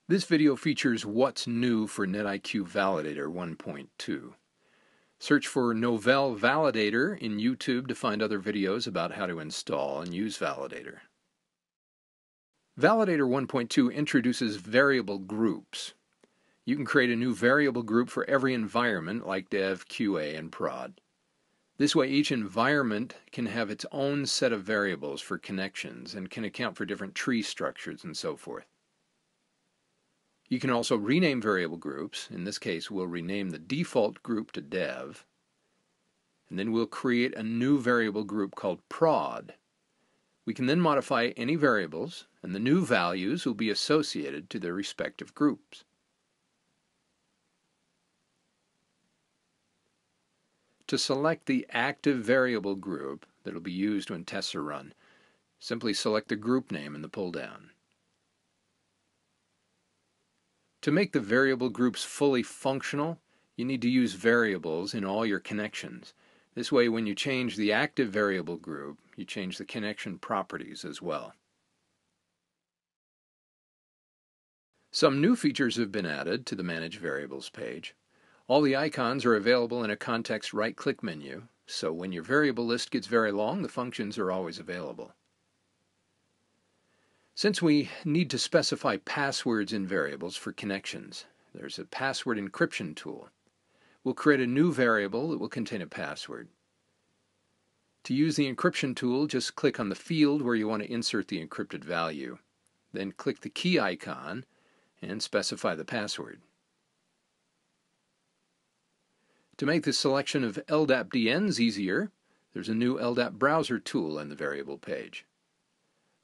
This video features what's new for NetIQ Validator 1.2. Search for Novell Validator in YouTube to find other videos about how to install and use Validator. Validator 1.2 introduces variable groups. You can create a new variable group for every environment like Dev, QA, and Prod. This way each environment can have its own set of variables for connections and can account for different tree structures and so forth. You can also rename variable groups. In this case, we'll rename the default group to Dev, and then we'll create a new variable group called Prod. We can then modify any variables, and the new values will be associated to their respective groups. To select the active variable group that will be used when tests are run, simply select the group name in the pull-down. To make the variable groups fully functional, you need to use variables in all your connections. This way, when you change the active variable group, you change the connection properties as well. Some new features have been added to the Manage Variables page. All the icons are available in a context right-click menu, so when your variable list gets very long, the functions are always available. Since we need to specify passwords in variables for connections, there's a password encryption tool. We'll create a new variable that will contain a password. To use the encryption tool, just click on the field where you want to insert the encrypted value. Then click the key icon and specify the password. To make the selection of LDAP DNs easier, there's a new LDAP browser tool in the variable page.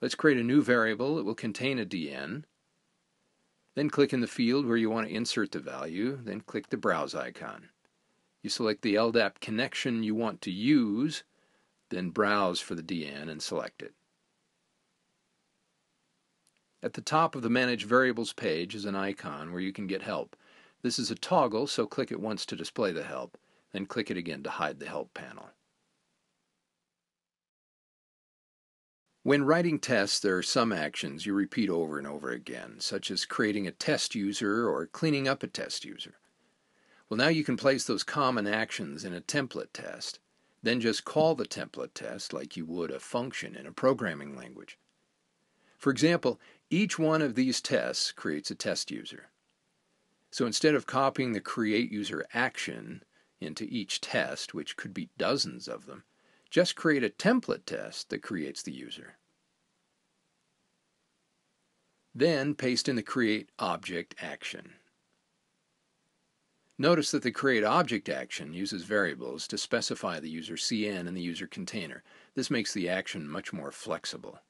Let's create a new variable that will contain a DN. Then click in the field where you want to insert the value, then click the Browse icon. You select the LDAP connection you want to use, then browse for the DN and select it. At the top of the Manage Variables page is an icon where you can get help. This is a toggle, so click it once to display the help, then click it again to hide the help panel. When writing tests, there are some actions you repeat over and over again, such as creating a test user or cleaning up a test user. Well, now you can place those common actions in a template test, then just call the template test like you would a function in a programming language. For example, each one of these tests creates a test user. So instead of copying the create user action into each test, which could be dozens of them, just create a template test that creates the user. Then paste in the create object action. Notice that the create object action uses variables to specify the user CN and the user container. This makes the action much more flexible.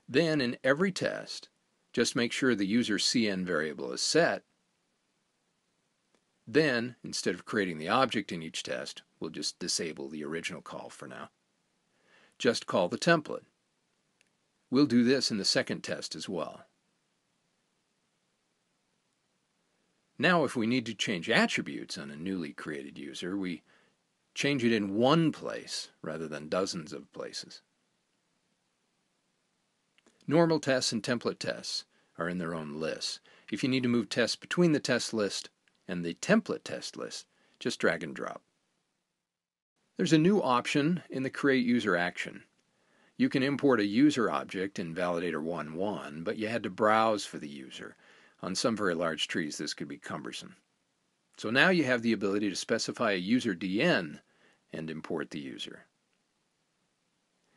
Then in every test, just make sure the user CN variable is set. Then, instead of creating the object in each test, we'll just disable the original call for now. Just call the template. We'll do this in the second test as well. Now if we need to change attributes on a newly created user, we change it in one place rather than dozens of places. Normal tests and template tests are in their own lists. If you need to move tests between the test list and the template test list, just drag and drop. There's a new option in the create user action. You can import a user object in Validator 1.1, but you had to browse for the user. On some very large trees, this could be cumbersome. So now you have the ability to specify a user DN and import the user.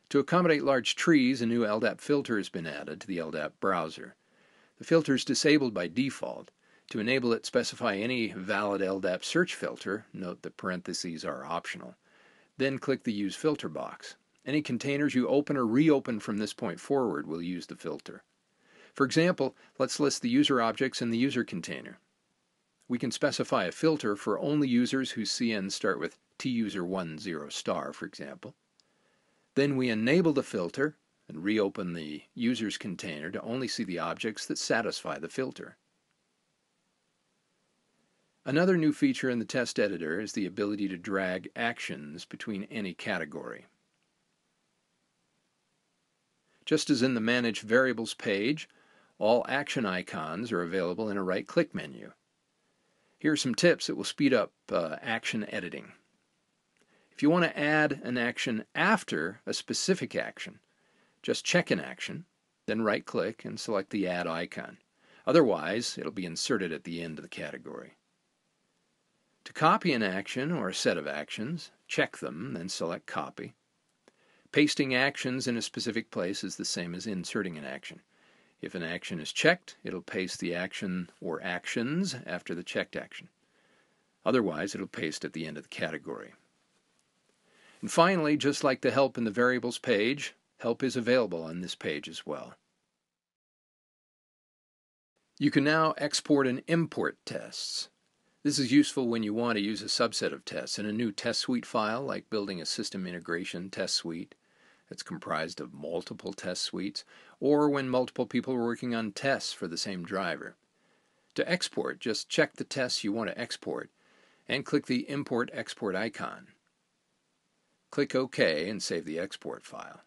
To accommodate large trees, a new LDAP filter has been added to the LDAP browser. The filter is disabled by default. To enable it, specify any valid LDAP search filter. Note that parentheses are optional. Then click the Use Filter box. Any containers you open or reopen from this point forward will use the filter. For example, let's list the user objects in the user container. We can specify a filter for only users whose CNs start with TUSER10*, for example. Then we enable the filter and reopen the user's container to only see the objects that satisfy the filter. Another new feature in the test editor is the ability to drag actions between any category. Just as in the Manage Variables page, All action icons are available in a right-click menu. Here are some tips that will speed up action editing. If you want to add an action after a specific action, just check an action, then right-click and select the Add icon. Otherwise, it'll be inserted at the end of the category. To copy an action or a set of actions, check them, then select Copy. Pasting actions in a specific place is the same as inserting an action. If an action is checked, it'll paste the action or actions after the checked action. Otherwise, it'll paste at the end of the category. And finally, just like the help in the variables page, help is available on this page as well. You can now export and import tests. This is useful when you want to use a subset of tests in a new test suite file, like building a system integration test suite that's comprised of multiple test suites, or when multiple people are working on tests for the same driver. To export, just check the tests you want to export and click the Import/Export icon. Click OK and save the export file.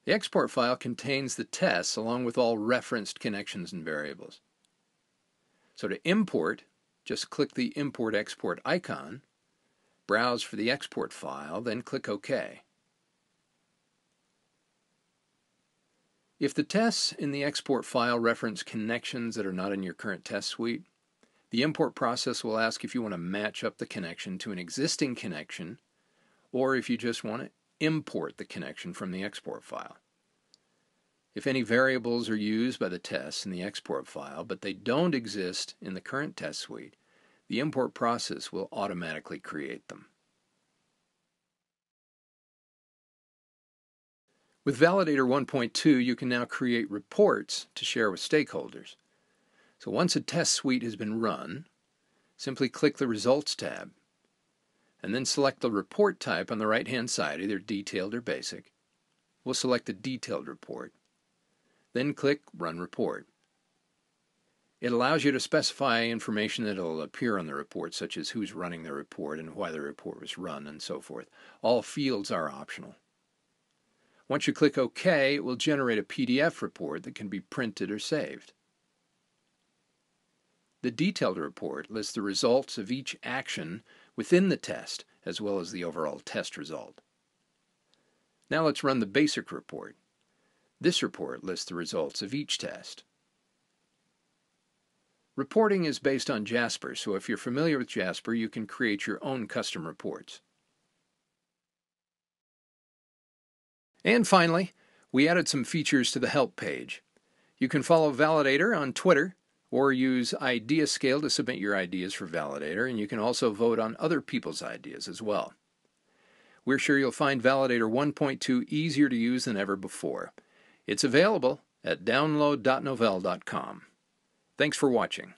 The export file contains the tests along with all referenced connections and variables. So to import, just click the Import/Export icon, browse for the export file, then click OK. If the tests in the export file reference connections that are not in your current test suite, the import process will ask if you want to match up the connection to an existing connection, or if you just want to import the connection from the export file. If any variables are used by the tests in the export file, but they don't exist in the current test suite, the import process will automatically create them. With Validator 1.2, you can now create reports to share with stakeholders. So once a test suite has been run, simply click the Results tab, and then select the report type on the right-hand side, either detailed or basic. We'll select the detailed report. Then click Run Report. It allows you to specify information that will appear on the report, such as who's running the report and why the report was run and so forth. All fields are optional. Once you click OK, it will generate a PDF report that can be printed or saved. The detailed report lists the results of each action within the test, as well as the overall test result. Now let's run the basic report. This report lists the results of each test. Reporting is based on Jasper, so if you're familiar with Jasper, you can create your own custom reports. And finally, we added some features to the Help page. You can follow Validator on Twitter, or use IdeaScale to submit your ideas for Validator, and you can also vote on other people's ideas as well. We're sure you'll find Validator 1.2 easier to use than ever before. It's available at download.novell.com. Thanks for watching.